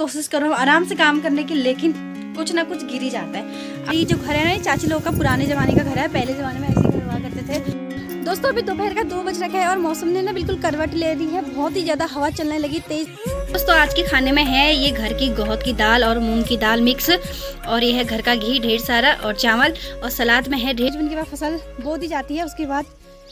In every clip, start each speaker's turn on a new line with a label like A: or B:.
A: कोशिश करो आराम से काम करने की, लेकिन कुछ ना कुछ गिर ही जाता है। ये जो घर है ना, ये चाची लोगों का पुराने ज़माने का घर है, पहले ज़माने में ऐसे घर हुआ करते थे। दोस्तों अभी दोपहर का 2 बज रखा है और मौसम ने ना बिल्कुल करवट ले ली है, बहुत ही ज़्यादा हवा चलने लगी तेज। दोस्तों आज के खाने में है ये घर की गोहत की दाल और मूंग की दाल मिक्स, और ये है घर का घी ढेर सारा और चावल, और सलाद में है ढेर। जिनके बाद फसल बो दी जाती है उसके बाद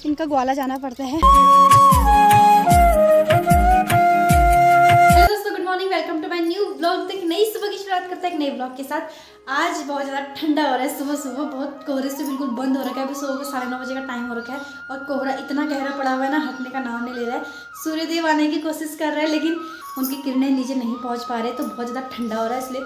A: इनका ग्वाला जाना पड़ता है। हेलो दोस्तों, good morning, welcome to my new blog. तो एक नई सुबह की शुरुआत करते हैं एक नए ब्लॉग के साथ। आज बहुत ज़्यादा ठंडा हो रहा है, सुबह सुबह बहुत कोहरे से बिल्कुल बंद हो रखा है। अभी सुबह के 9:30 बजे का टाइम हो रखा है और कोहरा इतना गहरा पड़ा हुआ है ना, हटने का नाम नहीं ले रहा है। सूर्यदेव आने की कोशिश कर रहे हैं लेकिन उनकी किरणें नीचे नहीं पहुंच पा रहे, तो बहुत ज़्यादा ठंडा हो रहा है। इसलिए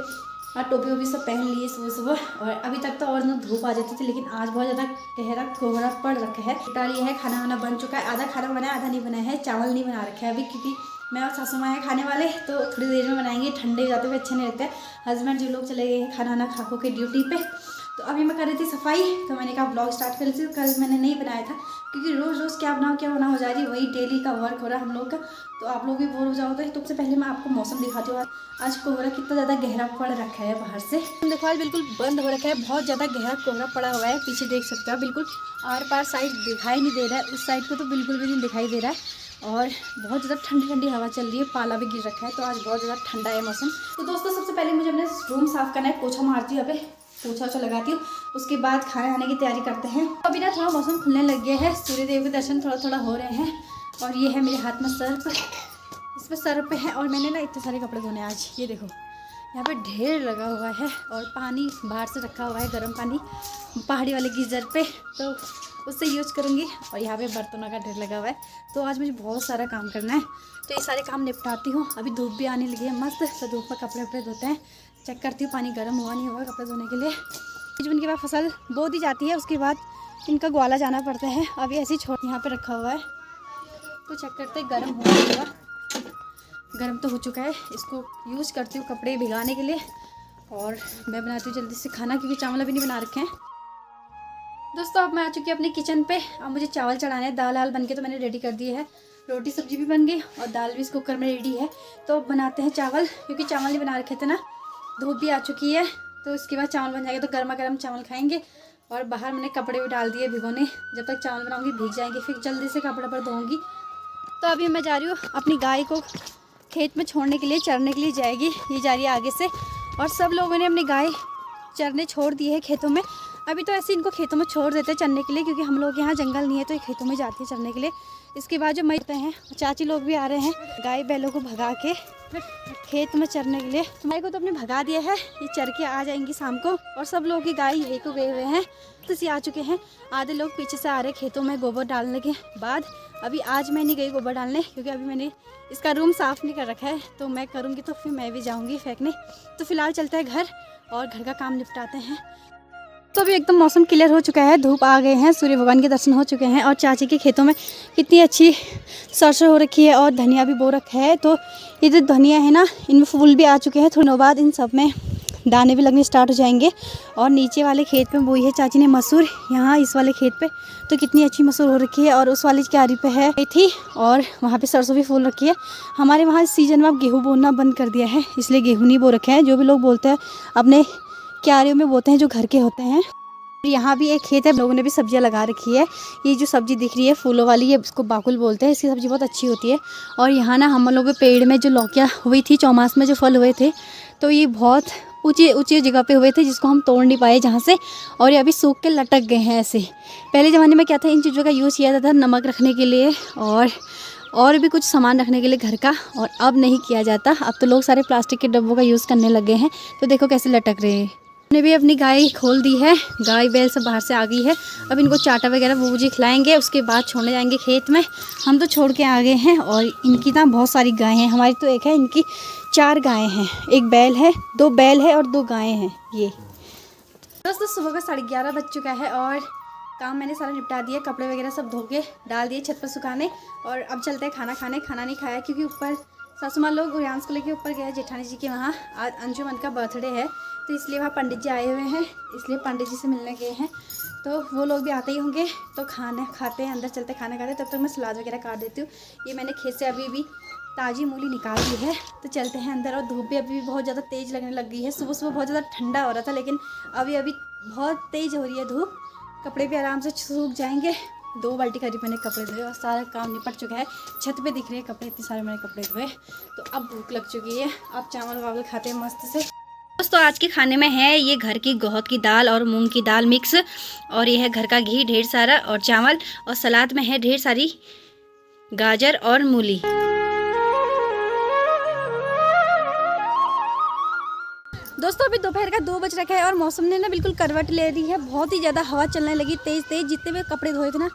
A: और टोपी वोपी सब पहन लिए सुबह सुबह, और अभी तक तो और ना धूप आ जाती थी, लेकिन आज बहुत ज़्यादा गहरा कोहरा पड़ रखा है। डाली है, खाना वाना बन चुका है, आधा खाना बनाया आधा नहीं बनाया है। चावल नहीं बना रखा है अभी, क्योंकि मैं और सासू माँ खाने वाले, तो थोड़ी देर में बनाएंगे। ठंडे हो जाते हुए अच्छे नहीं लगते हैं। हस्बैंड जो लोग चले गए हैं खाना वाना खा के ड्यूटी पे, तो अभी मैं कर रही थी सफाई, तो मैंने कहा ब्लॉग स्टार्ट कर ली थी। कल मैंने नहीं बनाया था क्योंकि रोज़ रोज़ क्या बनाओ हो जा रही है, वही डेली का वर्क हो रहा है हम लोग का, तो आप लोग भी बोर हो जाओगे। तो सबसे पहले मैं आपको मौसम दिखाती हूँ। आज कोहरा कितना ज़्यादा गहरा पड़ रखा है बाहर से, देखो आज बिल्कुल बंद हो रखा है, बहुत ज़्यादा गहरा कोहरा पड़ा हुआ है। पीछे देख सकते हो बिल्कुल आर पार साइड दिखाई नहीं दे रहा है, उस साइड को तो बिल्कुल भी नहीं दिखाई दे रहा है, और बहुत ज़्यादा ठंडी ठंडी हवा चल रही है, पाला भी गिर रखा है, तो आज बहुत ज़्यादा ठंडा है मौसम। तो दोस्तों सबसे पहले मुझे अपने रूम साफ़ करना है, पोछा मारती हूँ, यहाँ पे पोछा लगाती हूँ, उसके बाद खाने आने की तैयारी करते हैं। अभी ना थोड़ा मौसम खुलने लग गया है, सूर्यदेव के दर्शन थोड़ा थोड़ा हो रहे हैं, और ये है मेरे हाथ में सर्फ, इस पर सर्फ पे है। और मैंने ना इतने सारे कपड़े धोने आज, ये देखो यहाँ पे ढेर लगा हुआ है, और पानी बाहर से रखा हुआ है, गर्म पानी पहाड़ी वाले गीज़र पे, तो उससे यूज़ करूँगी। और यहाँ पे बर्तनों का ढेर लगा हुआ है, तो आज मुझे बहुत सारा काम करना है, तो ये सारे काम निपटाती हूँ। अभी धूप भी आने लगी है मस्त, तो धूप में कपड़े वपड़े धोते हैं। चेक करती हूँ पानी गर्म हुआ नहीं हुआ कपड़े धोने के लिए। जून के बाद फसल बो दी जाती है, उसके बाद इनका ग्वाला जाना पड़ता है। अभी ऐसे ही छोड़ यहाँ पर रखा हुआ है, तो चेक करते गर्म हुआ, गर्म तो हो चुका है। इसको यूज़ करती हूँ कपड़े भिगाने के लिए, और मैं बनाती हूँ जल्दी से खाना, क्योंकि चावल अभी नहीं बना रखे हैं। दोस्तों अब मैं आ चुकी हूँ अपनी किचन पे। अब मुझे चावल चढ़ाने हैं, दाल आल बन के तो मैंने रेडी कर दी है, रोटी सब्जी भी बन गई और दाल भी इस कुकर में रेडी है। तो अब बनाते हैं चावल, क्योंकि चावल नहीं बना रखे थे ना, धूप भी आ चुकी है, तो इसके बाद चावल बन जाएगा, तो गर्मा गर्म चावल खाएंगे। और बाहर मैंने कपड़े भी डाल दिए भिगोने, जब तक चावल बनाऊँगी भीग जाएंगे, फिर जल्दी से कपड़े पर धोऊँगी। तो अभी मैं जा रही हूँ अपनी गाय को खेत में छोड़ने के लिए, चरने के लिए जाएगी, ये जा रही है आगे से। और सब लोगों ने अपनी गाय चरने छोड़ दी है खेतों में। अभी तो ऐसे इनको खेतों में छोड़ देते हैं चरने के लिए, क्योंकि हम लोग यहाँ जंगल नहीं है, तो ये खेतों में जाती है चरने के लिए। इसके बाद जो मरते हैं, चाची लोग भी आ रहे हैं गाय बैलों को भगा के खेत में चरने के लिए। गाय को तो अपने भगा दिया है, ये चर के आ जाएंगी शाम को। और सब लोग की गाय यही को गए हुए हैं, तो आ चुके हैं। आधे लोग पीछे से आ रहे खेतों में गोबर डालने के बाद। अभी आज मैं नहीं गई गोबर डालने, क्योंकि अभी मैंने इसका रूम साफ़ नहीं कर रखा है, तो मैं करूँगी तो फिर मैं भी जाऊँगी फेंकने। तो फिलहाल चलते हैं घर और घर का काम निपटाते हैं। तो अभी एकदम मौसम क्लियर हो चुका है, धूप आ गए हैं, सूर्य भगवान के दर्शन हो चुके हैं। और चाची के खेतों में कितनी अच्छी सरसों हो रखी है और धनिया भी बो रखा है। तो ये जो धनिया है ना, इनमें फूल भी आ चुके हैं, थोड़ी दिनों बाद इन सब में दाने भी लगने स्टार्ट हो जाएंगे। और नीचे वाले खेत में बोई है चाची ने मसूर, यहाँ इस वाले खेत पे तो कितनी अच्छी मसूर हो रखी है, और उस वाली क्यारी पे है थी, और वहाँ पे सरसों भी फूल रखी है। हमारे वहाँ इस सीज़न में अब गेहूँ बोना बंद कर दिया है, इसलिए गेहूँ नहीं बो रखे हैं। जो भी लोग बोलते हैं अपने क्यारियों में बोते हैं, जो घर के होते हैं। यहाँ भी एक खेत है, लोगों ने भी सब्जियां लगा रखी है। ये जो सब्जी दिख रही है फूलों वाली, ये इसको बाकुल बोलते हैं, इसकी सब्ज़ी बहुत अच्छी होती है। और यहाँ ना हम लोगों के पेड़ में जो लौकियाँ हुई थी चौमास में, जो फल हुए थे, तो ये बहुत ऊंची ऊंची जगह पे हुए थे, जिसको हम तोड़ नहीं पाए जहाँ से, और ये अभी सूख के लटक गए हैं ऐसे। पहले ज़माने में क्या था, इन चीज़ों का यूज़ किया जाता था नमक रखने के लिए और भी कुछ सामान रखने के लिए घर का, और अब नहीं किया जाता। अब तो लोग सारे प्लास्टिक के डब्बों का यूज़ करने लगे हैं। तो देखो कैसे लटक रहे हैं। हमने भी अपनी गाय खोल दी है, गाय बैल सब बाहर से आ गई है। अब इनको चाटा वगैरह बूबू जी खिलाएंगे, उसके बाद छोड़ने जाएंगे खेत में। हम तो छोड़ के आ गए हैं, और इनकी ना बहुत सारी गायें हैं, हमारी तो एक है, इनकी 4 गायें हैं, एक बैल है, 2 बैल है और 2 गायें हैं। ये दोस्तों सुबह का 11:30 बज चुका है, और काम मैंने सारा निपटा दिया, कपड़े वगैरह सब धो के डाल दिए छत पर सुखाने। और अब चलते हैं खाना खाने। खाना नहीं खाया क्योंकि ऊपर सासू माँ लोग रियांश को लेके ऊपर गए जेठानी जी के वहाँ, आज अंजुमन का बर्थडे है, तो इसलिए वहाँ पंडित जी आए हुए हैं, इसलिए पंडित जी से मिलने गए हैं। तो वो लोग भी आते ही होंगे, तो खाना खाते हैं, अंदर चलते खाना खाते हैं। तब तक मैं सलाद वगैरह काट देती हूँ। ये मैंने खेत से अभी ताज़ी मूली निकाल दी है। तो चलते हैं अंदर। और धूप भी अभी बहुत ज़्यादा तेज़ लगने लग गई है। सुबह सुबह बहुत ज़्यादा ठंडा हो रहा था, लेकिन अभी बहुत तेज़ हो रही है धूप। कपड़े भी आराम से सूख जाएंगे। 2 बाल्टी करीब मैंने कपड़े धोए और सारा काम निपट चुका है। छत पे दिख रहे हैं कपड़े, इतने सारे मैंने कपड़े धोए। तो अब भूख लग चुकी है, अब चावल वावल खाते हैं मस्त से। दोस्तों आज के खाने में है ये घर की गोहत की दाल और मूंग की दाल मिक्स, और ये है घर का घी ढेर सारा और चावल, और सलाद में है ढेर सारी गाजर और मूली। दोस्तों अभी दोपहर का 2 बज रखा है और मौसम ने ना बिल्कुल करवट ले ली है। बहुत ही ज़्यादा हवा चलने लगी तेज़ तेज़। जितने भी कपड़े धोए थे ना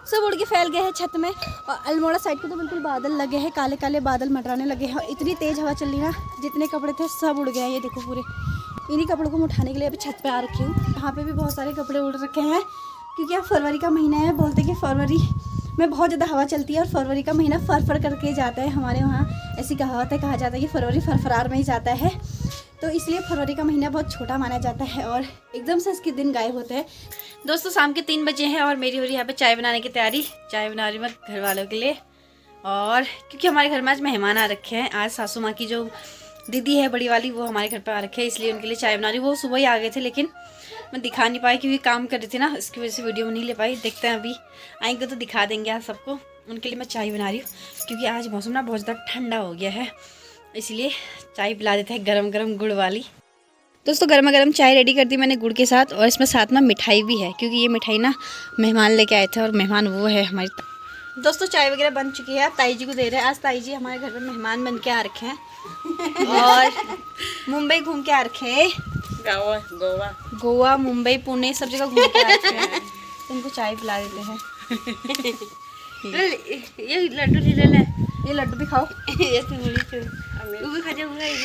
A: सब उड़ के फैल गए हैं छत में। और अल्मोड़ा साइड पे तो बिल्कुल बादल लगे हैं, काले काले बादल मंडराने लगे हैं। और इतनी तेज़ हवा चल रही है ना, जितने कपड़े थे सब उड़ गए हैं। ये देखो पूरे इन्हीं कपड़ों को उठाने के लिए अभी छत पे आ रखी हूँ। यहाँ पे भी बहुत सारे कपड़े उड़ रखे हैं, क्योंकि अब फरवरी का महीना है। बोलते कि फरवरी में बहुत ज़्यादा हवा चलती है और फरवरी का महीना फर करके जाता है। हमारे वहाँ ऐसी कहावत है, कहा जाता है कि फरवरी फरफरार में ही जाता है। तो इसलिए फरवरी का महीना बहुत छोटा माना जाता है और एकदम से इसके दिन गायब होते हैं। दोस्तों शाम के 3 बजे हैं और मेरी हो रही है यहाँ पे चाय बनाने की तैयारी। चाय बना रही मैं घर वालों के लिए, और क्योंकि हमारे घर में आज मेहमान आ रखे हैं। आज सासू माँ की जो दीदी है बड़ी वाली, वो हमारे घर पे आ रखे हैं, इसलिए उनके लिए चाय बना रही हूँ। वो सुबह ही आ गए थे, लेकिन मैं दिखा नहीं पाई क्योंकि काम कर रही थी ना, इसकी वजह से वीडियो में नहीं ले पाई। देखते हैं अभी आएंगे तो दिखा देंगे आज सबको। उनके लिए मैं चाय बना रही हूँ, क्योंकि आज मौसम ना बहुत ज़्यादा ठंडा हो गया है, इसलिए चाय पिला देते हैं गरम गरम गुड़ वाली। दोस्तों गर्मा गर्म चाय रेडी कर दी मैंने गुड़ के साथ, और इसमें साथ में मिठाई भी है, क्योंकि ये मिठाई ना मेहमान लेके आए थे और मेहमान वो है हमारी। दोस्तों चाय वगैरह बन चुकी है, ताई जी को दे रहे हैं। आज ताई जी हमारे घर में मेहमान बन के आ रखे हैं और मुंबई घूम के आ रखे हैं। गोवा मुंबई पुणे सब जगह घूम के आ रखे हैं। तो इनको चाय पिला देते हैं। ये लड्डू ये लड्डू भी खाओ।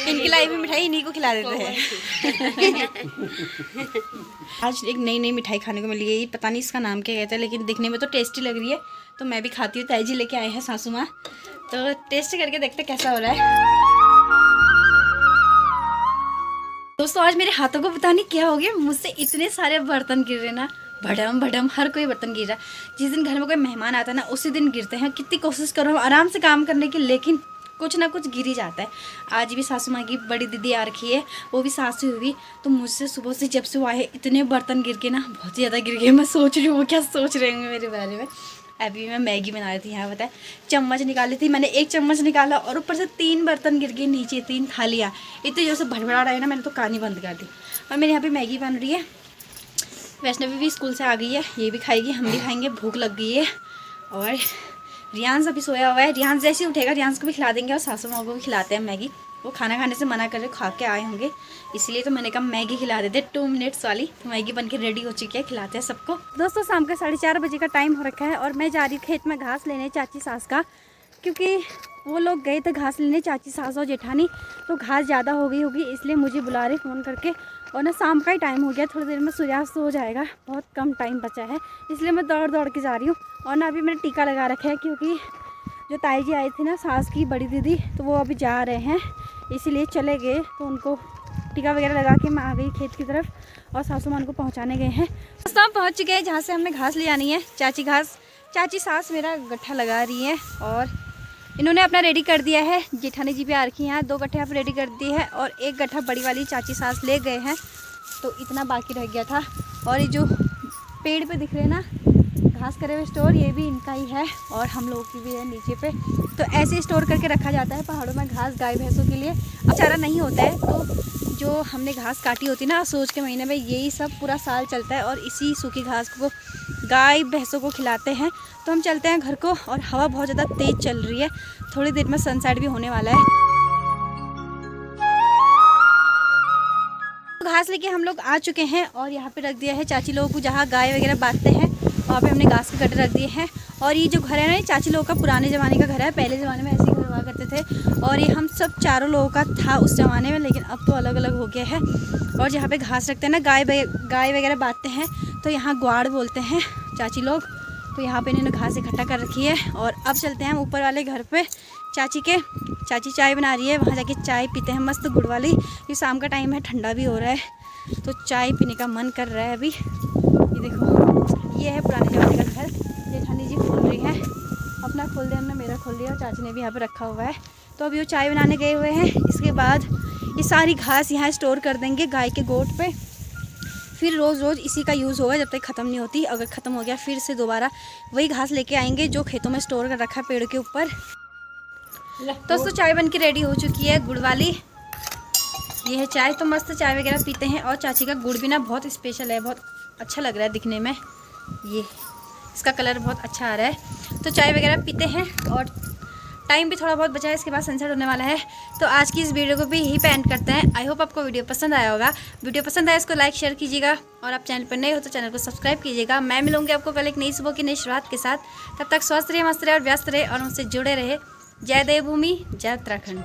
A: इनकी लाई हुई मिठाई इन्हीं को खिला देते हैं। आज एक नई मिठाई खाने को मिली है। पता नहीं इसका नाम क्या कहता है, लेकिन दिखने में तो टेस्टी लग रही है, तो मैं भी खाती हूँ। ताई जी लेके आए हैं सासू माँ, तो टेस्ट करके देखते कैसा हो रहा है। दोस्तों आज मेरे हाथों को पता नहीं क्या हो गया, मुझसे इतने सारे बर्तन गिर रहे ना, भडम भडम हर कोई बर्तन गिर रहा है। जिस दिन घर में कोई मेहमान आता है ना, उसी दिन गिरते हैं। कितनी कोशिश करो आराम से काम करने की, लेकिन कुछ ना कुछ गिर ही जाता है। आज भी सासू माँ की बड़ी दीदी आ रखी है, वो भी सास से हुई, तो मुझसे सुबह से जब से वो आए इतने बर्तन गिर के ना, बहुत ही ज़्यादा गिर गए। मैं सोच रही हूँ वो क्या सोच रहे होंगे मेरे बारे में। अभी मैं मैगी बना रही थी, यहाँ बताए चम्मच निकाली थी मैंने, 1 चम्मच निकाला और ऊपर से 3 बर्तन गिर गए नीचे, 3 थालियाँ। इतनी जोर से भड़बड़ा रहा है ना, मैंने तो कहानी बंद कर दी। और मेरे यहाँ पे मैगी बन रही है। वैष्णवी भी स्कूल से आ गई है, ये भी खाएगी, हम भी खाएंगे, भूख लग गई है। और रियांश अभी सोया हुआ है, रियांश जैसे ही उठेगा रियांश को भी खिला देंगे और सासू माँ को भी खिलाते हैं मैगी। वो खाना खाने से मना कर रहे, खा के आए होंगे, इसलिए तो मैंने कहा मैगी खिला देते 2 मिनट्स वाली। तो मैगी बन के रेडी हो चुकी है, खिलाते हैं सबको। दोस्तों शाम का 4:30 बजे का टाइम हो रखा है और मैं जा रही खेत में घास लेने चाची सास का, क्योंकि वो लोग गए थे घास लेने, चाची सास और जेठानी, तो घास ज़्यादा हो गई होगी, इसलिए मुझे बुला रहे फ़ोन करके। और ना शाम का ही टाइम हो गया, थोड़ी देर में सूर्यास्त हो जाएगा, बहुत कम टाइम बचा है, इसलिए मैं दौड़ के जा रही हूँ। और ना अभी मैंने टीका लगा रखा है, क्योंकि जो ताई जी आई थी ना सास की बड़ी दीदी, तो वो अभी जा रहे हैं, इसीलिए चले गए। तो उनको टीका वगैरह लगा के मैं आ गई खेत की तरफ और सासू माँ उनको पहुँचाने गए हैं। दोस्तों हम पहुँच चुके हैं जहाँ से हमने घास ले आनी है। चाची सास मेरा गट्ठा लगा रही है और इन्होंने अपना रेडी कर दिया है। जेठानी जी भी आ रखी हैं, 2 गट्ठे आप रेडी कर दिए हैं और 1 गट्ठा बड़ी वाली चाची सास ले गए हैं, तो इतना बाकी रह गया था। और ये जो पेड़ पे दिख रहे हैं ना घास करे हुए स्टोर, ये भी इनका ही है और हम लोगों की भी है नीचे पे। तो ऐसे स्टोर करके रखा जाता है पहाड़ों में घास गाय भैंसों के लिए। अब चारा नहीं होता है, तो जो हमने घास काटी होती है ना सोच के महीने में, यही सब पूरा साल चलता है और इसी सूखी घास को गाय भैंसों को खिलाते हैं। तो हम चलते हैं घर को, और हवा बहुत ज़्यादा तेज़ चल रही है, थोड़ी देर में सनसेट भी होने वाला है। घास लेके हम लोग आ चुके हैं और यहाँ पे रख दिया है चाची लोगों को, जहाँ गाय वगैरह बांधते हैं वहाँ पे हमने घास के गड्ढे रख दिए हैं। और ये जो घर है ना, ये चाची लोगों का पुराने ज़माने का घर है, पहले ज़माने में ऐसे ही घर हुआ करते थे। और ये हम सब चारों लोगों का था उस ज़माने में, लेकिन अब तो अलग अलग हो गया है। और जहाँ पे घास रखते हैं ना, गाय वगैरह बांधते हैं, तो यहाँ ग्वाड़ बोलते हैं चाची लोग। तो यहाँ पे इन्होंने घास इकट्ठा कर रखी है। और अब चलते हैं ऊपर वाले घर पे चाची चाय बना रही है, वहाँ जाके चाय पीते हैं मस्त गुड़ वाली। ये शाम का टाइम है, ठंडा भी हो रहा है, तो चाय पीने का मन कर रहा है अभी। ये देखो, ये है पुराने ज़माने का घर। जेठानी जी खोल रही है, अपना खोल दिया, हमने मेरा खोल दिया, और चाची ने भी यहाँ पे रखा हुआ है। तो अभी वो चाय बनाने गए हुए हैं। इसके बाद ये सारी घास यहाँ स्टोर कर देंगे गाय के गोट पे, फिर रोज़ रोज़ इसी का यूज़ होगा जब तक ख़त्म नहीं होती। अगर ख़त्म हो गया फिर से दोबारा वही घास लेके आएंगे जो खेतों में स्टोर कर रखा है पेड़ के ऊपर। दोस्तों चाय बन के रेडी हो चुकी है, गुड़ वाली। ये है चाय, तो मस्त चाय वगैरह पीते हैं। और चाची का गुड़ भी ना बहुत स्पेशल है, बहुत अच्छा लग रहा है दिखने में। ये इसका कलर बहुत अच्छा आ रहा है। तो चाय वगैरह पीते हैं और टाइम भी थोड़ा बहुत बचा है, इसके बाद सनसेट होने वाला है। तो आज की इस वीडियो को भी यही पे एंड करते हैं। आई होप आपको वीडियो पसंद आया होगा। वीडियो पसंद आया इसको लाइक शेयर कीजिएगा, और आप चैनल पर नए हो तो चैनल को सब्सक्राइब कीजिएगा। मैं मिलूंगी आपको कल एक नई सुबह की नई शुरुआत के साथ। तब तक स्वस्थ रहे, मस्त रहे और व्यस्त रहे और उनसे जुड़े रहे। जय देवभूमि, जय उत्तराखंड।